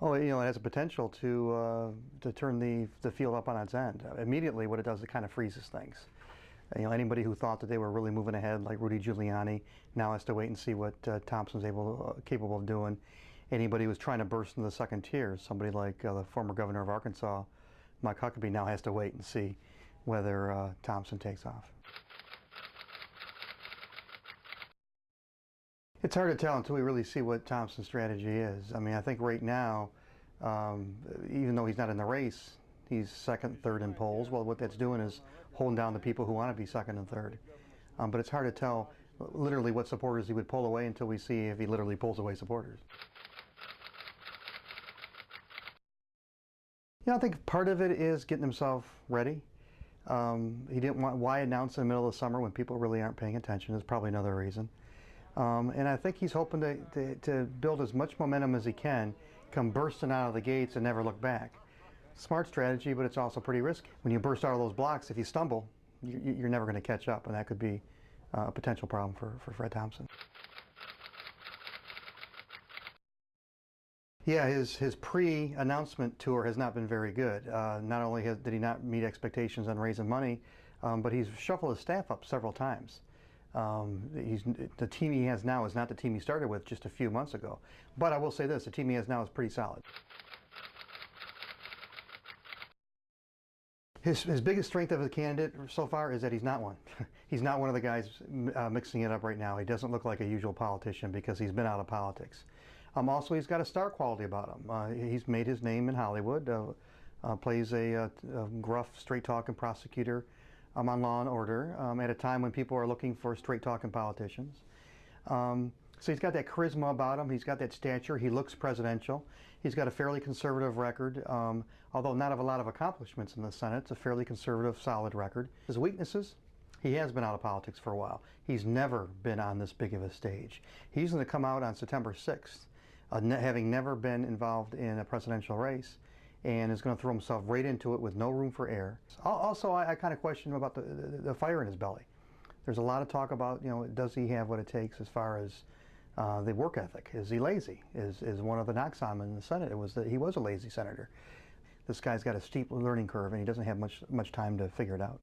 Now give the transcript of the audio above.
Oh, it has a potential to turn the field up on its end. Immediately, what it does, it kind of freezes things. Anybody who thought that they were really moving ahead, like Rudy Giuliani, now has to wait and see what Thompson's capable of doing. Anybody who's trying to burst into the second tier, somebody like the former governor of Arkansas, Mike Huckabee, now has to wait and see whether Thompson takes off. It's hard to tell until we really see what Thompson's strategy is. I mean, I think right now, even though he's not in the race, he's second, third in polls. Well, what that's doing is holding down the people who want to be second and third. But it's hard to tell literally what supporters he would pull away until we see if he literally pulls away supporters. I think part of it is getting himself ready. He didn't want, why announce in the middle of the summer when people really aren't paying attention is probably another reason. And I think he's hoping to build as much momentum as he can, come bursting out of the gates and never look back. Smart strategy, but it's also pretty risky. When you burst out of those blocks, if you stumble, you're never going to catch up, and that could be a potential problem for Fred Thompson. Yeah, his pre-announcement tour has not been very good. Not only did he not meet expectations on raising money, but he's shuffled his staff up several times. The team he has now is not the team he started with just a few months ago. But I will say this, the team he has now is pretty solid. His biggest strength of a candidate so far is that he's not one. He's not one of the guys mixing it up right now. He doesn't look like a usual politician because he's been out of politics. Also, he's got a star quality about him. He's made his name in Hollywood, plays a gruff, straight-talking prosecutor on Law and Order at a time when people are looking for straight-talking politicians. So he's got that charisma about him. He's got that stature. He looks presidential. He's got a fairly conservative record, although not of a lot of accomplishments in the Senate. It's a fairly conservative, solid record. His weaknesses, he has been out of politics for a while. He's never been on this big of a stage. He's going to come out on September 6th, having never been involved in a presidential race, and is going to throw himself right into it with no room for error. Also, I kind of question him about the fire in his belly. There's a lot of talk about, does he have what it takes as far as the work ethic? Is he lazy? Is one of the knocks on him in the Senate? It was that he was a lazy senator. This guy's got a steep learning curve, and he doesn't have much time to figure it out.